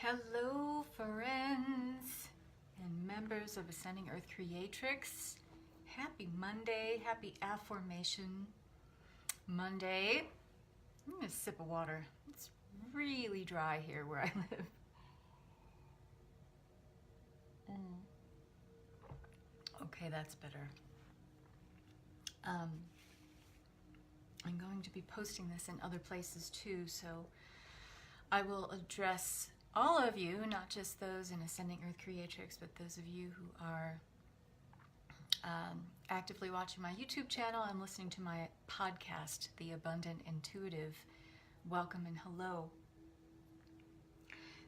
Hello, friends and members of Ascending Earth Creatrix. Happy Monday, happy Affirmation Monday. I'm gonna sip of water. It's really dry here where I live. Okay, that's better. I'm going to be posting this in other places too, so I will address all of you, not just those in Ascending Earth Creatrix, but those of you who are actively watching my YouTube channel and listening to my podcast, The Abundant Intuitive. Welcome and hello.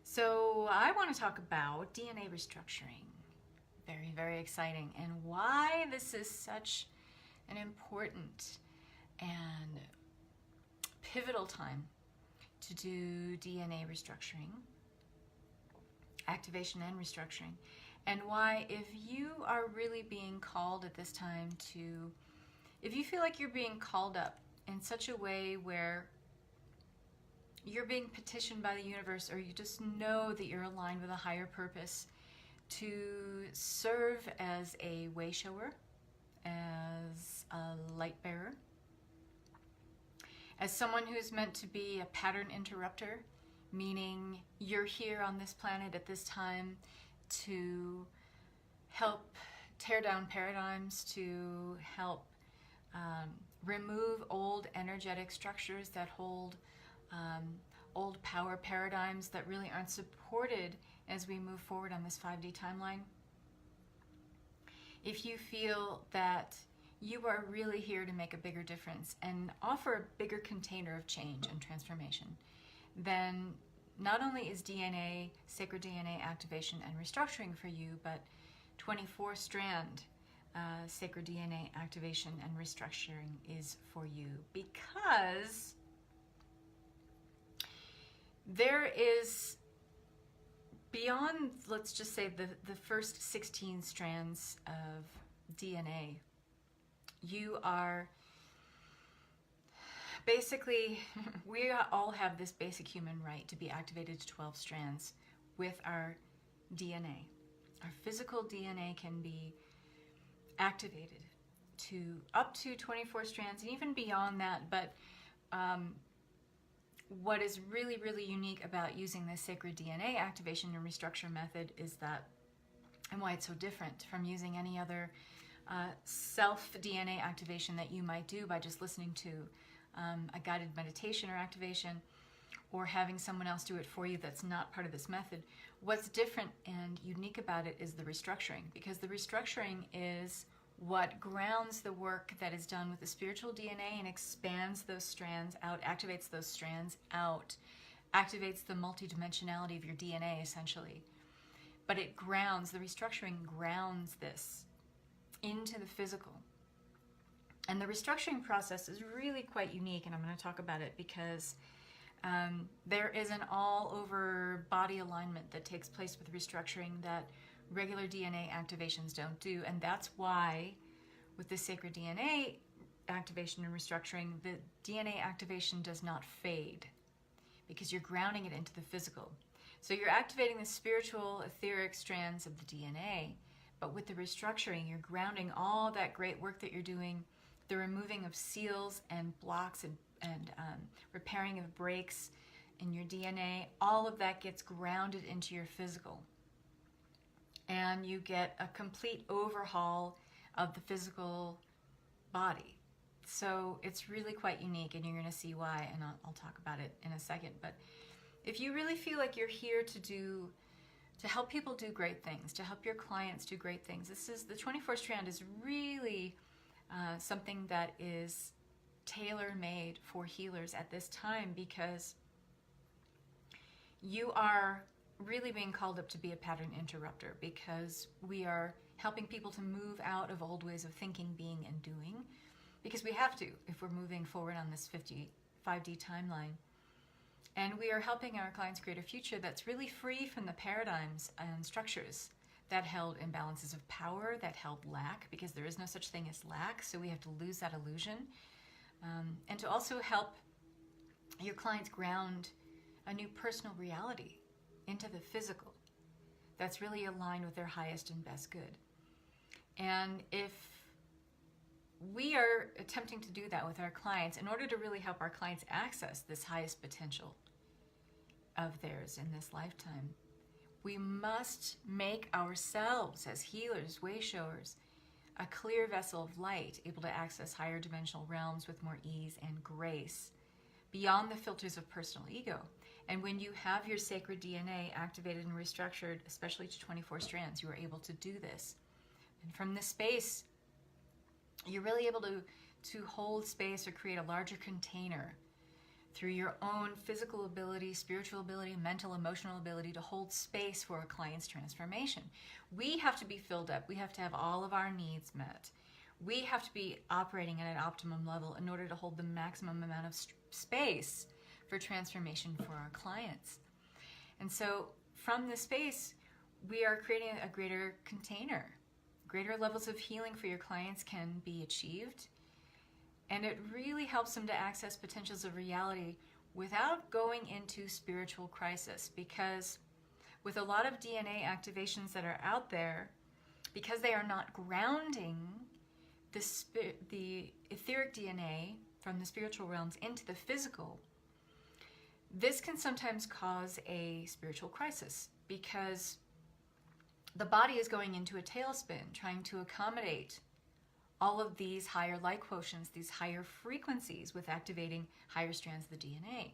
So I want to talk about DNA restructuring. Very, very exciting, and why this is such an important and pivotal time to do DNA restructuring, activation and restructuring, and why, if you are really being called at this time to, if you feel like you're being called up in such a way where you're being petitioned by the universe, or you just know that you're aligned with a higher purpose to serve as a way shower, as a light bearer, as someone who's meant to be a pattern interrupter, meaning you're here on this planet at this time to help tear down paradigms, to help remove old energetic structures that hold old power paradigms that really aren't supported as we move forward on this 5D timeline. If you feel that you are really here to make a bigger difference and offer a bigger container of change and transformation, then not only is DNA, sacred DNA activation and restructuring for you, but 24 strand sacred DNA activation and restructuring is for you, because there is, beyond, let's just say, the first 16 strands of DNA, you are basically, we all have this basic human right to be activated to 12 strands with our DNA. Our physical DNA can be activated to up to 24 strands and even beyond that, but what is really, really unique about using this sacred DNA activation and restructure method is that, and why it's so different from using any other self-DNA activation that you might do by just listening to a guided meditation or activation, or having someone else do it for you that's not part of this method. What's different and unique about it is the restructuring, because the restructuring is what grounds the work that is done with the spiritual DNA and expands those strands out, activates those strands out, activates the multidimensionality of your DNA essentially. But it grounds, the restructuring grounds this into the physical. And the restructuring process is really quite unique, and I'm going to talk about it because there is an all-over body alignment that takes place with restructuring that regular DNA activations don't do. And that's why with the sacred DNA activation and restructuring, the DNA activation does not fade, because you're grounding it into the physical. So you're activating the spiritual, etheric strands of the DNA, but with the restructuring, you're grounding all that great work that you're doing, the removing of seals and blocks and repairing of breaks in your DNA. All of that gets grounded into your physical. And you get a complete overhaul of the physical body. So it's really quite unique, and you're going to see why, and I'll talk about it in a second. But if you really feel like you're here to help people do great things, to help your clients do great things, this is, the 24 strand is really something that is tailor-made for healers at this time, because you are really being called up to be a pattern interrupter, because we are helping people to move out of old ways of thinking, being, and doing, because we have to if we're moving forward on this 5D timeline. And we are helping our clients create a future that's really free from the paradigms and structures that held imbalances of power, that held lack, because there is no such thing as lack, so we have to lose that illusion. And to also help your clients ground a new personal reality into the physical that's really aligned with their highest and best good. And if we are attempting to do that with our clients, in order to really help our clients access this highest potential of theirs in this lifetime, we must make ourselves as healers, way showers, a clear vessel of light, able to access higher dimensional realms with more ease and grace, beyond the filters of personal ego. And when you have your sacred DNA activated and restructured, especially to 24 strands, you are able to do this. And from this space, you're really able to hold space or create a larger container through your own physical ability, spiritual ability, mental, emotional ability to hold space for a client's transformation. We have to be filled up. We have to have all of our needs met. We have to be operating at an optimum level in order to hold the maximum amount of space for transformation for our clients. And so from this space, we are creating a greater container. Greater levels of healing for your clients can be achieved. And it really helps them to access potentials of reality without going into spiritual crisis. Because with a lot of DNA activations that are out there, because they are not grounding the etheric DNA from the spiritual realms into the physical, this can sometimes cause a spiritual crisis, because the body is going into a tailspin, trying to accommodate all of these higher light quotients, these higher frequencies with activating higher strands of the DNA.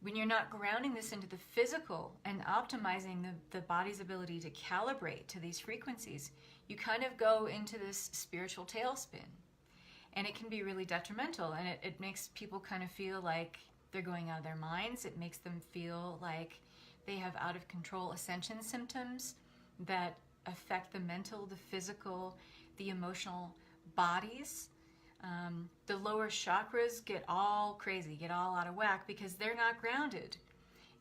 When you're not grounding this into the physical and optimizing the body's ability to calibrate to these frequencies, you kind of go into this spiritual tailspin. And it can be really detrimental, and it makes people kind of feel like they're going out of their minds. It makes them feel like they have out of control ascension symptoms that affect the mental, the physical, the emotional bodies. The lower chakras get all crazy, get all out of whack, because they're not grounded.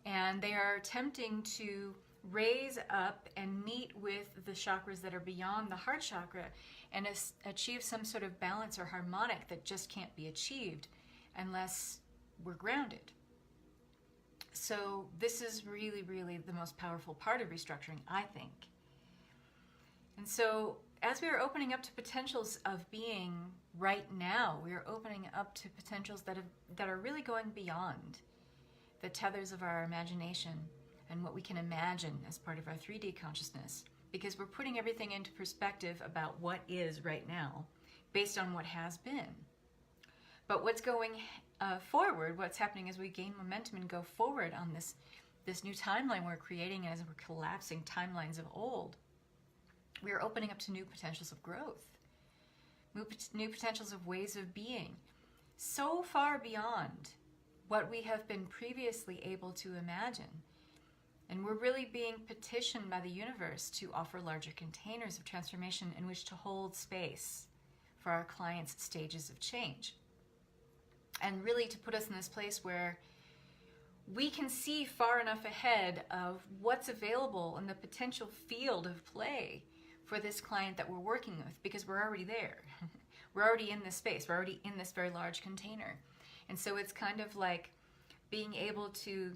And they are attempting to raise up and meet with the chakras that are beyond the heart chakra and achieve some sort of balance or harmonic that just can't be achieved unless we're grounded. So this is really, really the most powerful part of restructuring, I think. And so as we are opening up to potentials of being right now, we are opening up to potentials that are really going beyond the tethers of our imagination and what we can imagine as part of our 3D consciousness, because we're putting everything into perspective about what is right now based on what has been. But what's going forward, what's happening as we gain momentum and go forward on this new timeline we're creating as we're collapsing timelines of old, we are opening up to new potentials of growth, new potentials of ways of being, so far beyond what we have been previously able to imagine. And we're really being petitioned by the universe to offer larger containers of transformation in which to hold space for our clients' stages of change. And really to put us in this place where we can see far enough ahead of what's available in the potential field of play for this client that we're working with, because we're already there. We're already in this space. We're already in this very large container. And so it's kind of like being able to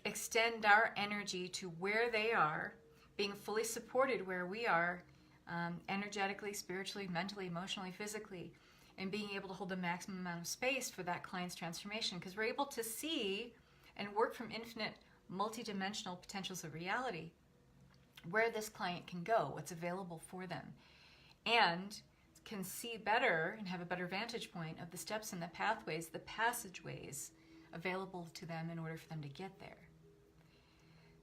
extend our energy to where they are, being fully supported where we are, energetically, spiritually, mentally, emotionally, physically, and being able to hold the maximum amount of space for that client's transformation, because we're able to see and work from infinite multidimensional potentials of reality where this client can go, what's available for them, and can see better and have a better vantage point of the steps and the pathways, the passageways available to them in order for them to get there.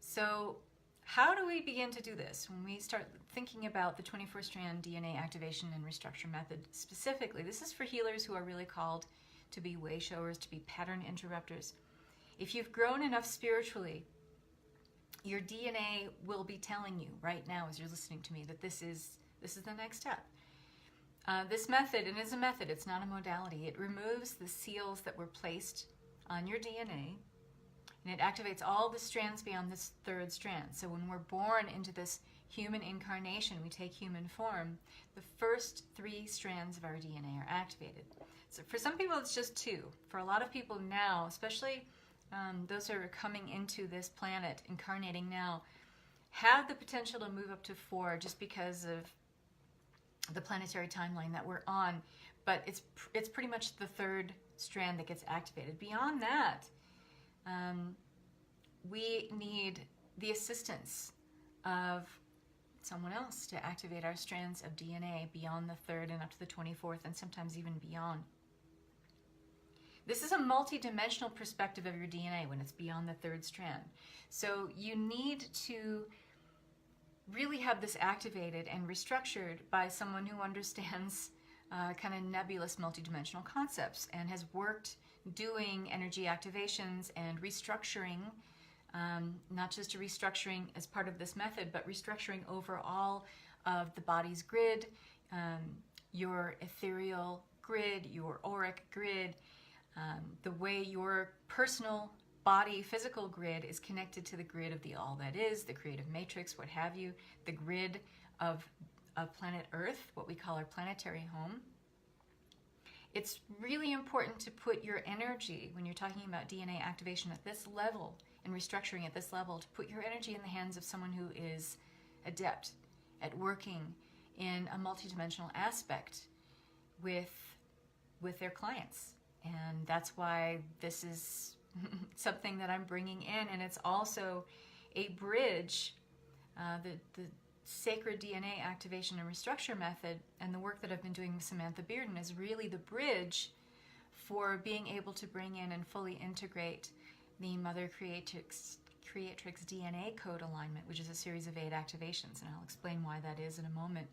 So how do we begin to do this? When we start thinking about the 24-strand DNA activation and restructure method specifically, this is for healers who are really called to be way showers, to be pattern interrupters. If you've grown enough spiritually, your DNA will be telling you right now as you're listening to me that this is the next step. This method, and it's a method, it's not a modality, it removes the seals that were placed on your DNA, and it activates all the strands beyond this third strand. So when we're born into this human incarnation, we take human form, the first 3 strands of our DNA are activated. So for some people it's just 2. For a lot of people now, especially those that are coming into this planet, incarnating now, have the potential to move up to 4 just because of the planetary timeline that we're on. But it's pretty much the 3rd strand that gets activated. Beyond that, we need the assistance of someone else to activate our strands of DNA beyond the 3rd and up to the 24th, and sometimes even beyond. This is a multi-dimensional perspective of your DNA when it's beyond the 3rd strand. So you need to really have this activated and restructured by someone who understands kind of nebulous multi-dimensional concepts and has worked doing energy activations and restructuring, not just a restructuring as part of this method, but restructuring over all of the body's grid, your ethereal grid, your auric grid, the way your personal body, physical grid is connected to the grid of the all that is, the creative matrix, what have you, the grid of planet Earth, what we call our planetary home. It's really important to put your energy, when you're talking about DNA activation at this level and restructuring at this level, to put your energy in the hands of someone who is adept at working in a multidimensional aspect with their clients. And that's why this is something that I'm bringing in, and it's also a bridge. The sacred DNA activation and restructure method and the work that I've been doing with Samantha Bearden is really the bridge for being able to bring in and fully integrate the Mother Creatrix DNA code alignment, which is a series of 8 activations, and I'll explain why that is in a moment.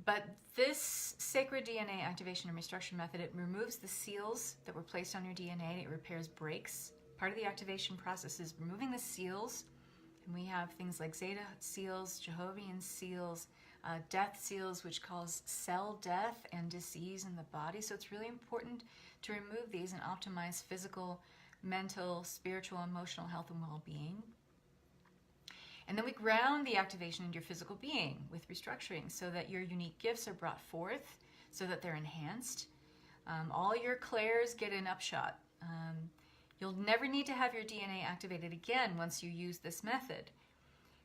But this sacred DNA activation and restructure method, it removes the seals that were placed on your DNA. It repairs breaks. Part of the activation process is removing the seals. And we have things like Zeta seals, Jehovian seals, death seals, which cause cell death and disease in the body. So it's really important to remove these and optimize physical, mental, spiritual, emotional health and well-being. And then we ground the activation in your physical being with restructuring so that your unique gifts are brought forth, so that they're enhanced. All your clairs get an upshot. You'll never need to have your DNA activated again once you use this method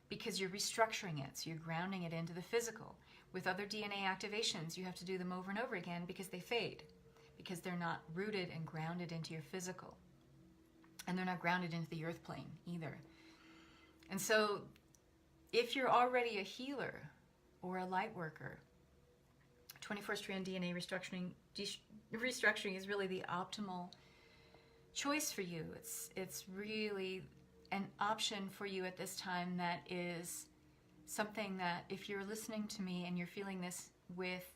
because you're restructuring it, so you're grounding it into the physical. With other DNA activations, you have to do them over and over again because they fade, because they're not rooted and grounded into your physical. And they're not grounded into the earth plane either. And so if you're already a healer or a light worker, 24-strand DNA restructuring is really the optimal choice for you. It's really an option for you at this time that is something that if you're listening to me and you're feeling this with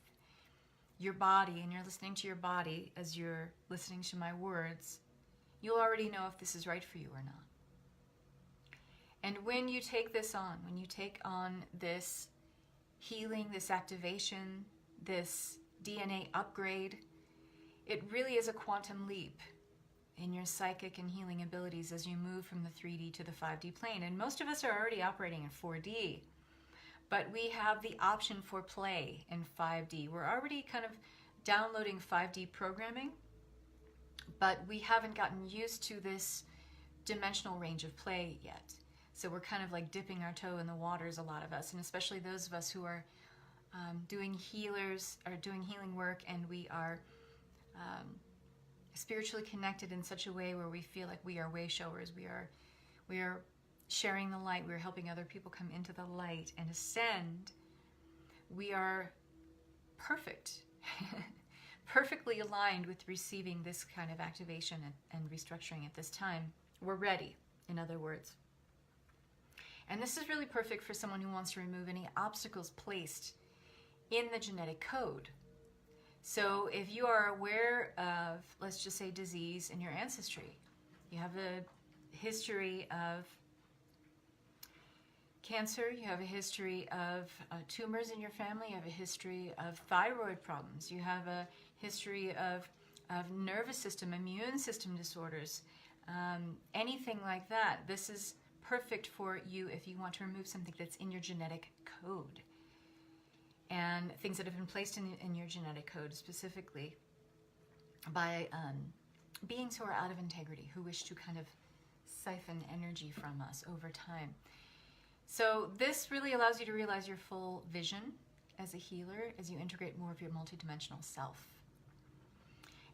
your body and you're listening to your body as you're listening to my words, you'll already know if this is right for you or not. And when you take this on, when you take on this healing, this activation, this DNA upgrade, it really is a quantum leap in your psychic and healing abilities as you move from the 3D to the 5D plane. And most of us are already operating in 4D, but we have the option for play in 5D. We're already kind of downloading 5D programming, but we haven't gotten used to this dimensional range of play yet. So we're kind of like dipping our toe in the waters, a lot of us, and especially those of us who are doing healing work, and we are spiritually connected in such a way where we feel like we are way showers. We are sharing the light. We are helping other people come into the light and ascend. We are perfect, perfectly aligned with receiving this kind of activation and restructuring at this time. We're ready, in other words. And this is really perfect for someone who wants to remove any obstacles placed in the genetic code. So if you are aware of, let's just say, disease in your ancestry, you have a history of cancer, you have a history of tumors in your family, you have a history of thyroid problems, you have a history of nervous system, immune system disorders, anything like that, this is perfect for you if you want to remove something that's in your genetic code. And things that have been placed in your genetic code specifically by beings who are out of integrity, who wish to kind of siphon energy from us over time. So this really allows you to realize your full vision as a healer as you integrate more of your multidimensional self.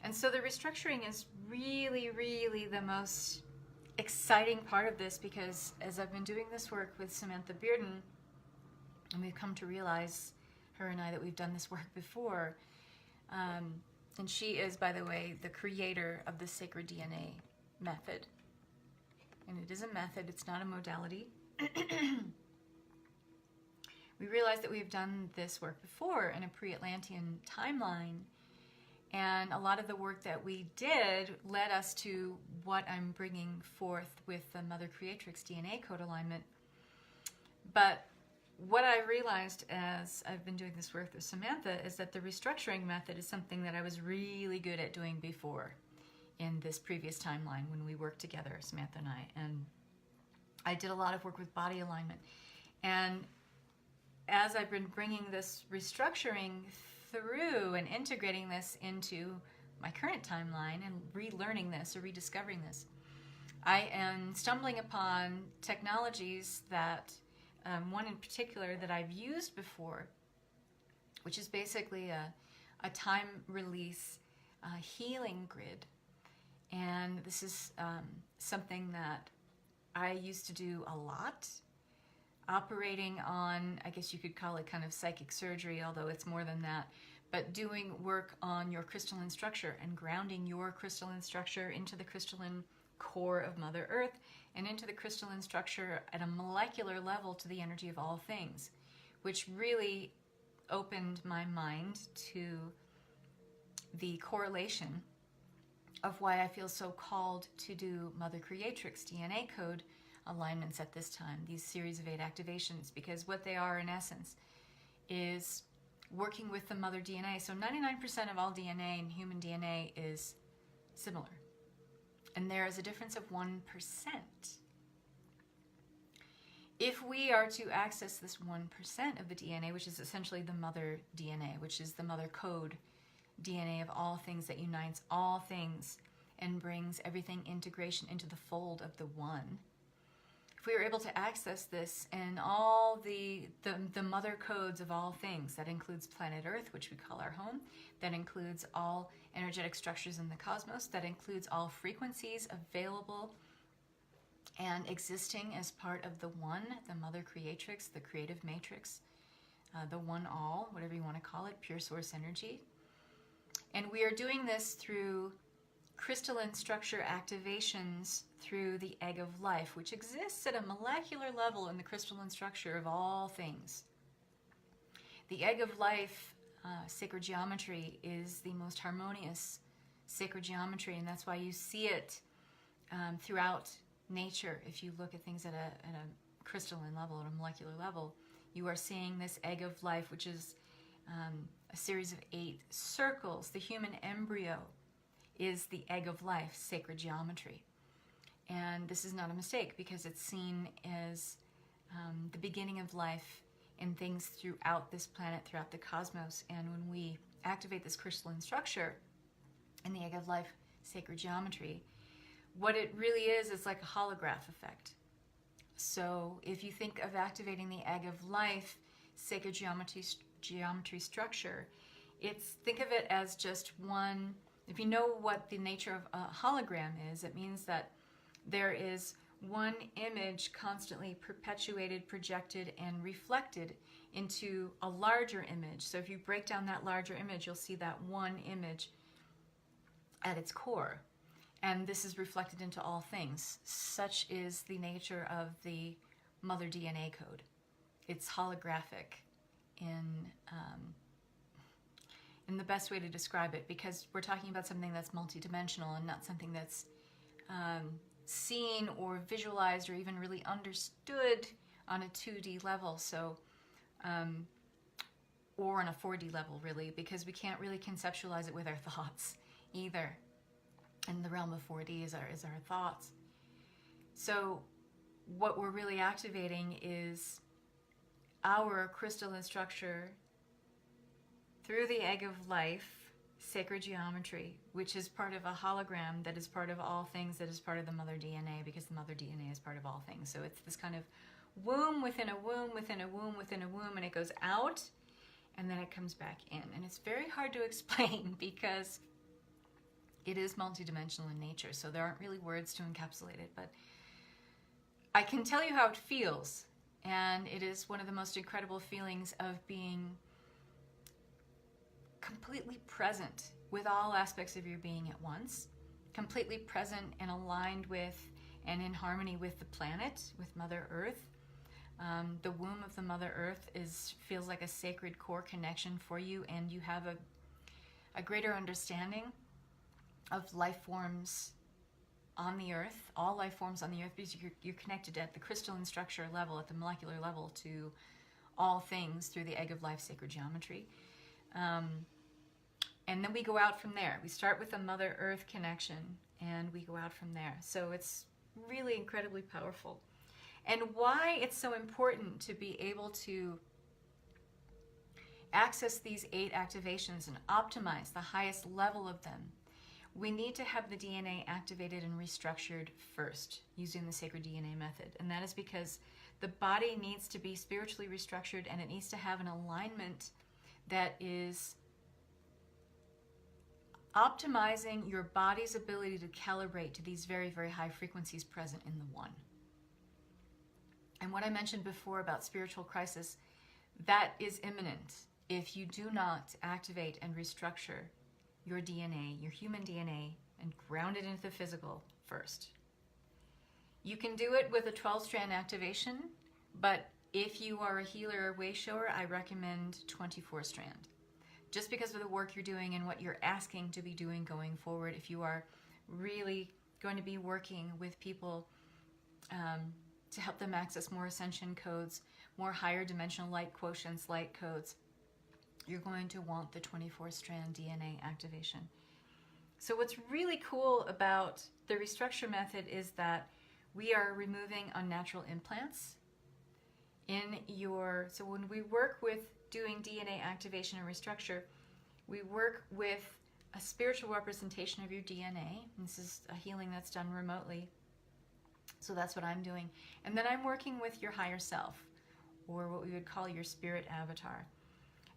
And so the restructuring is really, really the most exciting part of this, because as I've been doing this work with Samantha Bearden, and we've come to realize, her and I, that we've done this work before. And she is, by the way, the creator of the sacred DNA method. And it is a method, it's not a modality. We realize that we've done this work before in a pre-Atlantean timeline. And a lot of the work that we did led us to what I'm bringing forth with the Mother Creatrix DNA code alignment. But what I realized as I've been doing this work with Samantha is that the restructuring method is something that I was really good at doing before in this previous timeline when we worked together, Samantha and I. And I did a lot of work with body alignment. And as I've been bringing this restructuring through and integrating this into my current timeline and relearning this or rediscovering this, I am stumbling upon technologies that one in particular that I've used before, which is basically a time release healing grid. And this is something that I used to do a lot, operating on, I guess you could call it kind of psychic surgery, although it's more than that, but doing work on your crystalline structure and grounding your crystalline structure into the crystalline core of Mother Earth and into the crystalline structure at a molecular level to the energy of all things, which really opened my mind to the correlation of why I feel so called to do Mother Creatrix DNA code alignments at this time, these series of 8 activations, because what they are in essence is working with the Mother DNA. So 99% of all DNA and human DNA is similar. And there is a difference of 1%. If we are to access this 1% of the DNA, which is essentially the Mother DNA, which is the Mother Code DNA of all things that unites all things and brings everything integration into the fold of the One, if we are able to access this and all the mother codes of all things, that includes planet Earth, which we call our home, that includes all energetic structures in the cosmos, that includes all frequencies available and existing as part of the One, the Mother Creatrix, the creative matrix, the One All, whatever you want to call it, pure source energy. And we are doing this through crystalline structure activations through the egg of life, which exists at a molecular level in the crystalline structure of all things. The egg of life, sacred geometry, is the most harmonious sacred geometry, and that's why you see it throughout nature. If you look at things at a crystalline level, at a molecular level, you are seeing this egg of life, which is a series of 8 circles. The human embryo is the egg of life, sacred geometry. And this is not a mistake, because it's seen as the beginning of life in things throughout this planet, throughout the cosmos. And when we activate this crystalline structure in the egg of life, sacred geometry, what it really is like a holograph effect. So if you think of activating the egg of life, sacred geometry structure, think of it as just one. If you know what the nature of a hologram is, it means that there is one image constantly perpetuated, projected, and reflected into a larger image. So if you break down that larger image, you'll see that one image at its core. And this is reflected into all things. Such is the nature of the Mother DNA code. It's holographic in the best way to describe it, because we're talking about something that's multidimensional and not something that's seen or visualized or even really understood on a 2D level, so or on a 4D level, really, because we can't really conceptualize it with our thoughts either. In the realm of 4D is our thoughts. So what we're really activating is our crystalline structure through the egg of life, sacred geometry, which is part of a hologram that is part of all things, that is part of the mother DNA, because the mother DNA is part of all things. So it's this kind of womb within a womb within a womb within a womb, and it goes out and then it comes back in. And it's very hard to explain because it is multidimensional in nature, so there aren't really words to encapsulate it, but I can tell you how it feels, and it is one of the most incredible feelings of being completely present with all aspects of your being at once, completely present and aligned with and in harmony with the planet, with Mother Earth. The womb of the Mother Earth feels like a sacred core connection for you, and you have a greater understanding of life forms on the earth, all life forms on the earth, because you're connected at the crystalline structure level, at the molecular level, to all things through the egg of life sacred geometry. And then we go out from there. We start with a Mother Earth connection, and we go out from there. So it's really incredibly powerful. And why it's so important to be able to access these 8 activations and optimize the highest level of them, we need to have the DNA activated and restructured first using the sacred DNA method. And that is because the body needs to be spiritually restructured, and it needs to have an alignment that is optimizing your body's ability to calibrate to these very, very high frequencies present in the One. And what I mentioned before about spiritual crisis, that is imminent if you do not activate and restructure your DNA, your human DNA, and ground it into the physical first. You can do it with a 12-strand activation, but if you are a healer or way shower, I recommend 24-strand. Just because of the work you're doing and what you're asking to be doing going forward, if you are really going to be working with people to help them access more ascension codes, more higher dimensional light quotients, light codes, you're going to want the 24-strand DNA activation. So what's really cool about the Restructure method is that we are removing unnatural implants in so when we work with doing DNA activation and restructure, we work with a spiritual representation of your DNA. This is a healing that's done remotely. So that's what I'm doing. And then I'm working with your higher self, or what we would call your spirit avatar.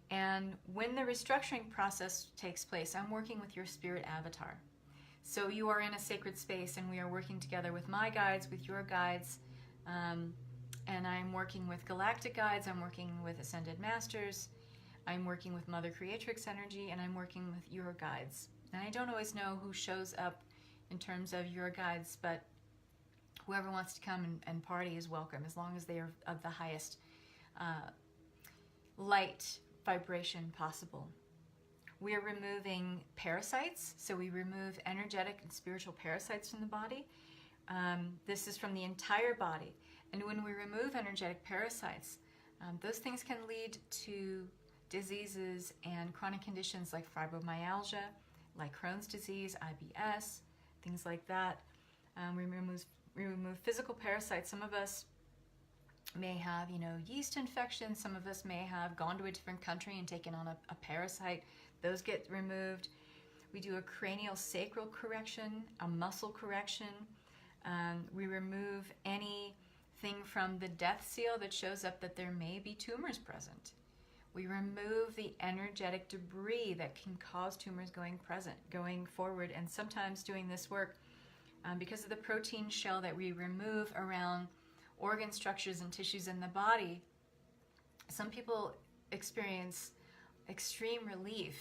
And when the restructuring process takes place, I'm working with your spirit avatar. So you are in a sacred space, and we are working together with my guides, with your guides, and I'm working with galactic guides, I'm working with ascended masters, I'm working with Mother Creatrix energy, and I'm working with your guides. And I don't always know who shows up in terms of your guides, but whoever wants to come and party is welcome, as long as they are of the highest light vibration possible. We are removing parasites, so we remove energetic and spiritual parasites from the body. This is from the entire body. And when we remove energetic parasites, those things can lead to diseases and chronic conditions like fibromyalgia, like Crohn's disease, IBS, things like that. We remove physical parasites. Some of us may have, yeast infections. Some of us may have gone to a different country and taken on a parasite. Those get removed. We do a cranial sacral correction, a muscle correction. We remove anything from the death seal that shows up that there may be tumors present. We remove the energetic debris that can cause tumors going forward. And sometimes doing this work, because of the protein shell that we remove around organ structures and tissues in the body, some people experience extreme relief.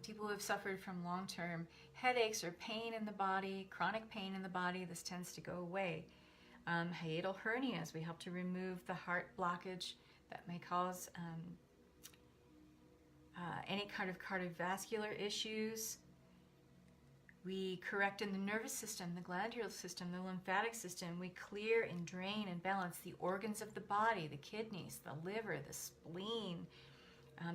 People who have suffered from long-term headaches or pain in the body, chronic pain in the body, this tends to go away. Hiatal hernias, we help to remove the heart blockage that may cause any kind of cardiovascular issues. We correct in the nervous system, the glandular system, the lymphatic system. We clear and drain and balance the organs of the body, the kidneys, the liver, the spleen,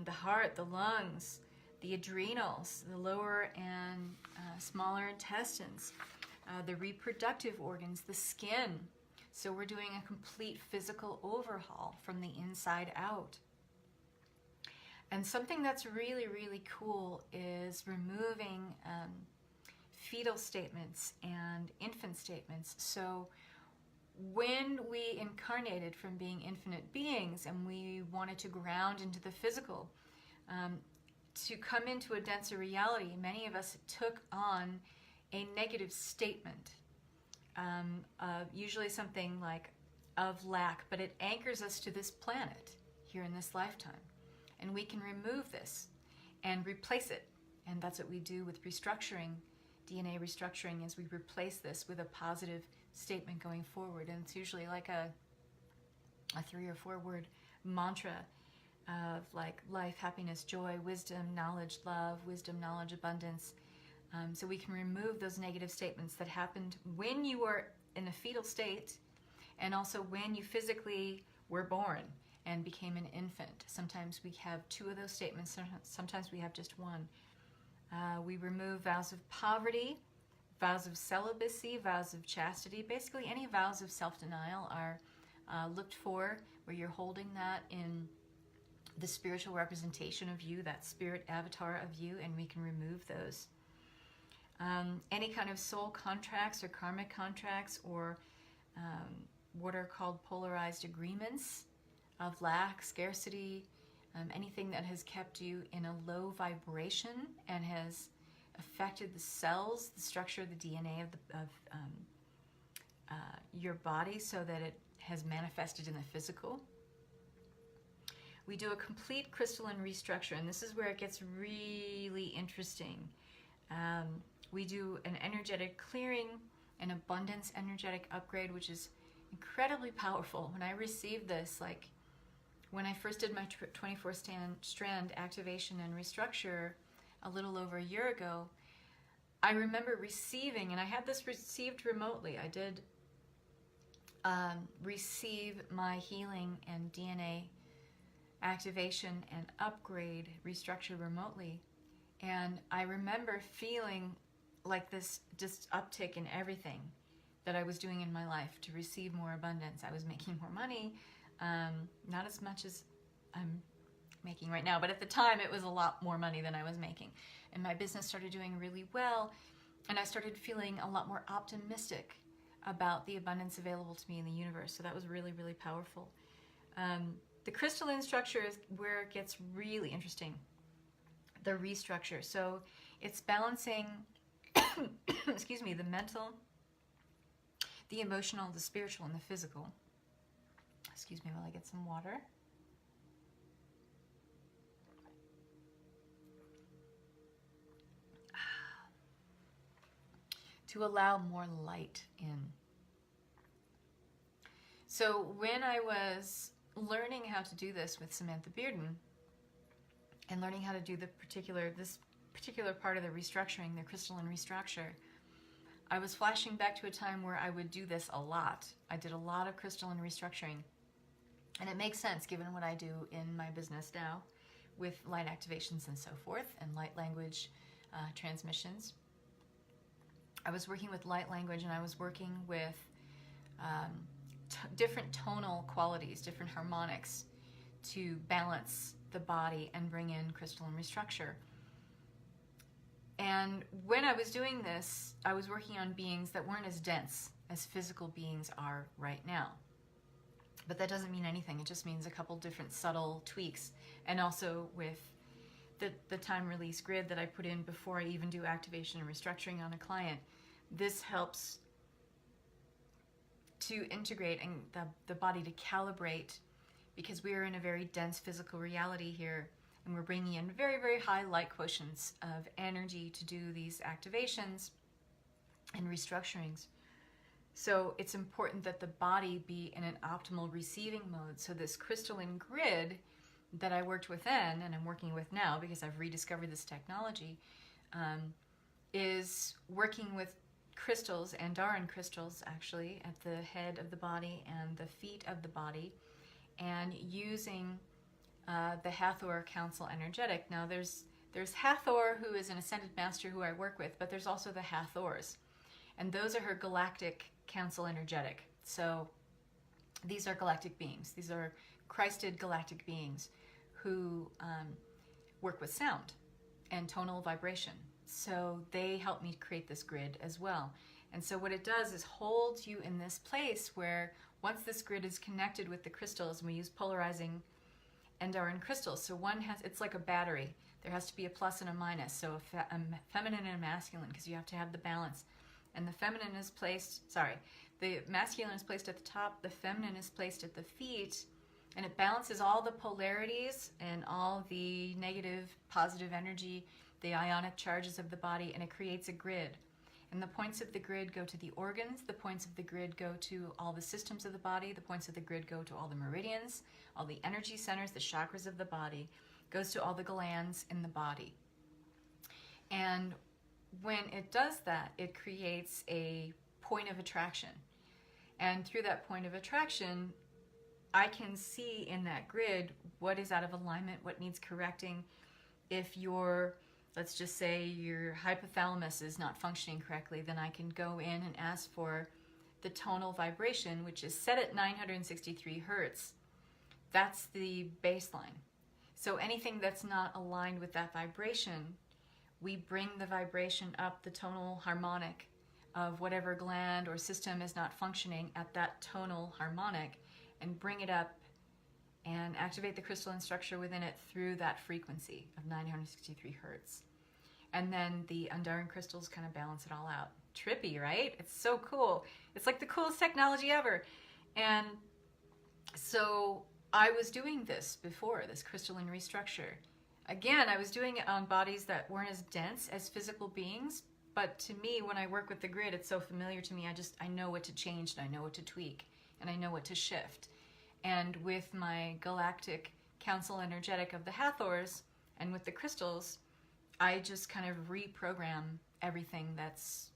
the heart, the lungs, the adrenals, the lower and smaller intestines, the reproductive organs, the skin. So we're doing a complete physical overhaul from the inside out. And something that's really, really cool is removing fetal statements and infant statements. So when we incarnated from being infinite beings and we wanted to ground into the physical, to come into a denser reality, many of us took on a negative statement, usually something like of lack, but it anchors us to this planet here in this lifetime. And we can remove this and replace it. And that's what we do with restructuring. DNA restructuring is we replace this with a positive statement going forward. And it's usually like a 3 or 4 word mantra of like life, happiness, joy, wisdom, knowledge, love, wisdom, knowledge, abundance. So we can remove those negative statements that happened when you were in a fetal state, and also when you physically were born and became an infant. Sometimes we have 2 of those statements, sometimes we have just 1. We remove vows of poverty, vows of celibacy, vows of chastity. Basically any vows of self-denial are looked for, where you're holding that in the spiritual representation of you, that spirit avatar of you, and we can remove those. Any kind of soul contracts or karmic contracts, or what are called polarized agreements of lack, scarcity, anything that has kept you in a low vibration and has affected the cells, the structure of the DNA of your body, so that it has manifested in the physical. We do a complete crystalline restructure, and this is where it gets really interesting. We do an energetic clearing, an abundance energetic upgrade, which is incredibly powerful. When I received this, like when I first did my 24 strand activation and restructure a little over a year ago, I remember receiving, and I had this received remotely. I did receive my healing and DNA activation and upgrade restructure remotely. And I remember feeling like this just uptick in everything that I was doing in my life to receive more abundance. I was making more money, not as much as I'm making right now, but at the time it was a lot more money than I was making. And my business started doing really well, and I started feeling a lot more optimistic about the abundance available to me in the universe. So that was really, really powerful. The crystalline structure is where it gets really interesting. The restructure. So it's balancing, excuse me, the mental, the emotional, the spiritual, and the physical. Excuse me while I get some water. To allow more light in. So when I was learning how to do this with Samantha Bearden, and learning how to do this particular part of the restructuring, the crystalline restructure, I was flashing back to a time where I would do this a lot. I did a lot of crystalline restructuring. And it makes sense given what I do in my business now with light activations and so forth, and light language transmissions. I was working with light language, and I was working with different tonal qualities, different harmonics to balance the body and bring in crystalline restructure. And when I was doing this, I was working on beings that weren't as dense as physical beings are right now. But that doesn't mean anything. It just means a couple different subtle tweaks. And also with the time release grid that I put in before I even do activation and restructuring on a client, this helps to integrate and the body to calibrate, because we are in a very dense physical reality here, and we're bringing in very, very high light quotients of energy to do these activations and restructurings. So it's important that the body be in an optimal receiving mode. So this crystalline grid that I worked within, and I'm working with now because I've rediscovered this technology, is working with crystals, Andaran crystals actually, at the head of the body and the feet of the body, and using the Hathor Council energetic. Now there's Hathor, who is an ascended master who I work with, but there's also the Hathors, and those are her galactic council energetic. So these are galactic beings. These are Christed galactic beings who work with sound and tonal vibration. So they help me create this grid as well. And so what it does is hold you in this place where once this grid is connected with the crystals, and we use polarizing Endarun crystals. So one has, it's like a battery. There has to be a plus and a minus. So a feminine and a masculine, because you have to have the balance. And the feminine is placed, the masculine is placed at the top, the feminine is placed at the feet, and it balances all the polarities and all the negative, positive energy, the ionic charges of the body, and it creates a grid. And the points of the grid go to the organs, the points of the grid go to all the systems of the body, the points of the grid go to all the meridians, all the energy centers, the chakras of the body, goes to all the glands in the body. And when it does that, it creates a point of attraction. And through that point of attraction, I can see in that grid what is out of alignment, what needs correcting. If your, let's just say your hypothalamus is not functioning correctly, then I can go in and ask for the tonal vibration, which is set at 963 hertz. That's the baseline. So anything that's not aligned with that vibration, we bring the vibration up the tonal harmonic of whatever gland or system is not functioning at that tonal harmonic, and bring it up and activate the crystalline structure within it through that frequency of 963 hertz. And then the Endarun crystals kind of balance it all out. Trippy, right? It's so cool. It's like the coolest technology ever. And so I was doing this before, this crystalline restructure. Again, I was doing it on bodies that weren't as dense as physical beings, but to me, when I work with the grid, it's so familiar to me. I know what to change, and I know what to tweak, and I know what to shift. And with my galactic council energetic of the Hathors, and with the crystals, I just kind of reprogram everything that's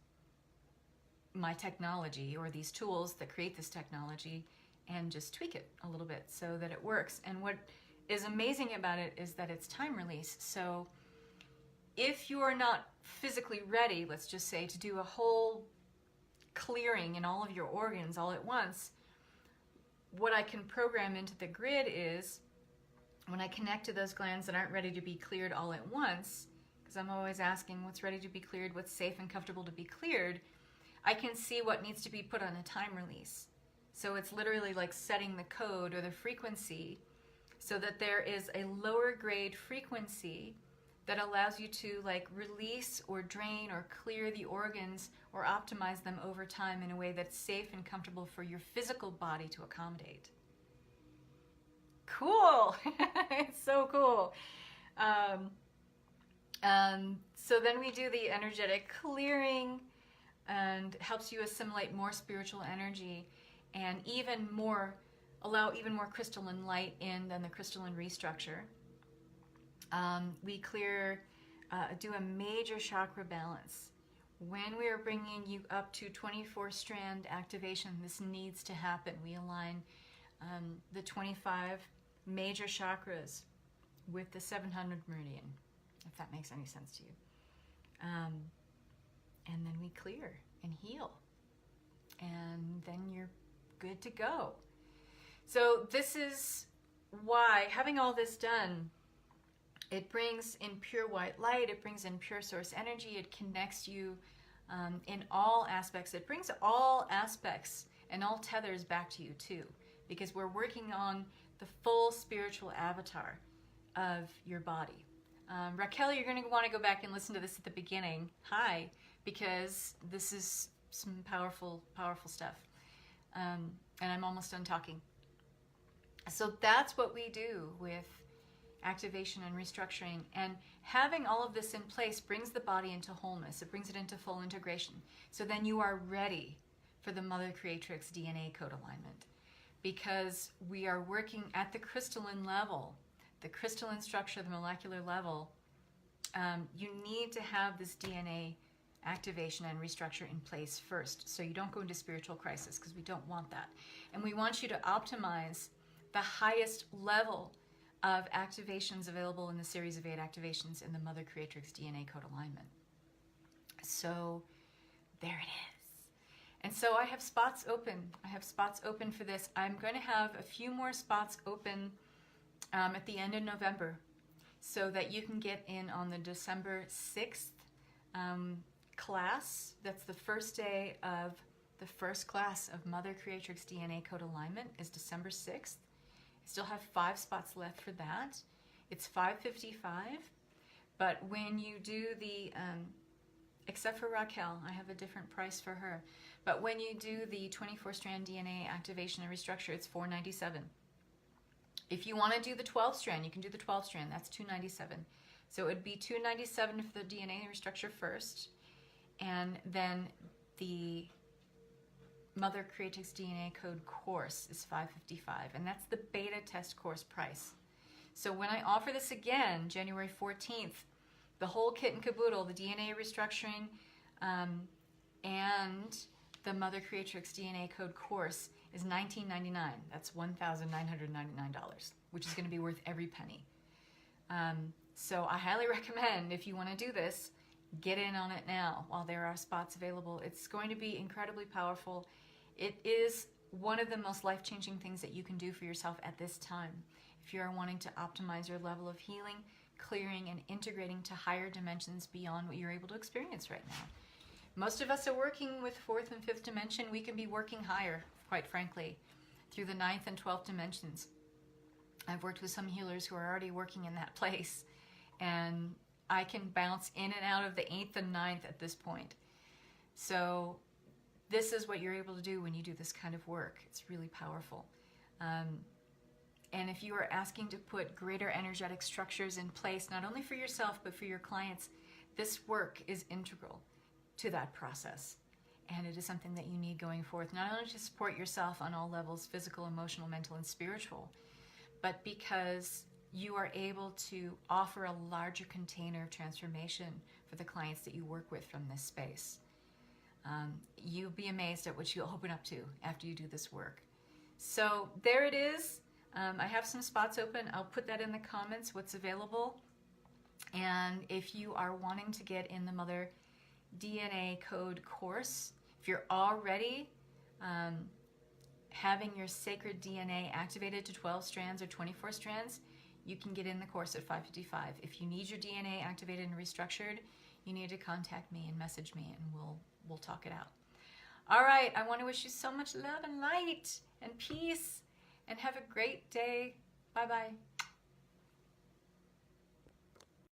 my technology, or these tools that create this technology, and just tweak it a little bit so that it works. And what is amazing about it is that it's time release. So if you're not physically ready, let's just say, to do a whole clearing in all of your organs all at once, what I can program into the grid is, when I connect to those glands that aren't ready to be cleared all at once, because I'm always asking what's ready to be cleared, what's safe and comfortable to be cleared, I can see what needs to be put on a time release. So it's literally like setting the code or the frequency so that there is a lower grade frequency that allows you to like release or drain or clear the organs or optimize them over time in a way that's safe and comfortable for your physical body to accommodate. Cool. It's so cool. So then we do the energetic clearing, and helps you assimilate more spiritual energy, and even more, allow even more crystalline light in than the crystalline restructure. We clear, do a major chakra balance. When we are bringing you up to 24 strand activation, this needs to happen. We align the 25 major chakras with the 700 meridian, if that makes any sense to you. And then we clear and heal. And then you're good to go. So this is why, having all this done, it brings in pure white light, it brings in pure source energy, it connects you in all aspects. It brings all aspects and all tethers back to you too, because we're working on the full spiritual avatar of your body. Raquel, you're going to want to go back and listen to this at the beginning. Hi, because this is some powerful, powerful stuff. And I'm almost done talking. So that's what we do with activation and restructuring. And having all of this in place brings the body into wholeness. It brings it into full integration. So then you are ready for the Mother Creatrix DNA code alignment, because we are working at the crystalline level, the crystalline structure, the molecular level. You need to have this DNA activation and restructure in place first, so you don't go into spiritual crisis, because we don't want that. And we want you to optimize the highest level of activations available in the series of 8 activations in the Mother Creatrix DNA code alignment. So there it is. And so I have spots open. I have spots open for this. I'm going to have a few more spots open at the end of November. so that you can get in on the December 6th class. That's the first day of the first class of Mother Creatrix DNA Code Alignment is December 6th. I still have 5 spots left for that. It's $555, but when you do the, except for Raquel, I have a different price for her, but when you do the 24-strand DNA activation and restructure, it's $497. If you want to do the 12-strand, you can do the 12-strand. That's $297. So it would be $297 for the DNA restructure first, and then the Mother Creatrix DNA Code course is $555, and that's the beta test course price. So when I offer this again, January 14th, the whole kit and caboodle, the DNA restructuring, and the Mother Creatrix DNA Code course is $19.99. That's $1,999, which is going to be worth every penny. So I highly recommend, if you want to do this, get in on it now while there are spots available. It's going to be incredibly powerful. It is one of the most life-changing things that you can do for yourself at this time. If you are wanting to optimize your level of healing, clearing, and integrating to higher dimensions beyond what you're able to experience right now. Most of us are working with 4th and 5th dimension. We can be working higher, quite frankly, through the 9th and 12th dimensions. I've worked with some healers who are already working in that place, and I can bounce in and out of the 8th and 9th at this point. So this is what you're able to do when you do this kind of work. It's really powerful. And if you are asking to put greater energetic structures in place, not only for yourself, but for your clients, this work is integral to that process. And it is something that you need going forth, not only to support yourself on all levels, physical, emotional, mental, and spiritual, but because you are able to offer a larger container of transformation for the clients that you work with from this space. You'll be amazed at what you'll open up to after you do this work. So there it is. I have some spots open. I'll put that in the comments, what's available. And if you are wanting to get in the Mother DNA Code course, if you're already having your sacred DNA activated to 12 strands or 24 strands, you can get in the course at $555. If you need your DNA activated and restructured, you need to contact me and message me, and we'll talk it out. All right, I want to wish you so much love and light and peace, and have a great day. Bye-bye.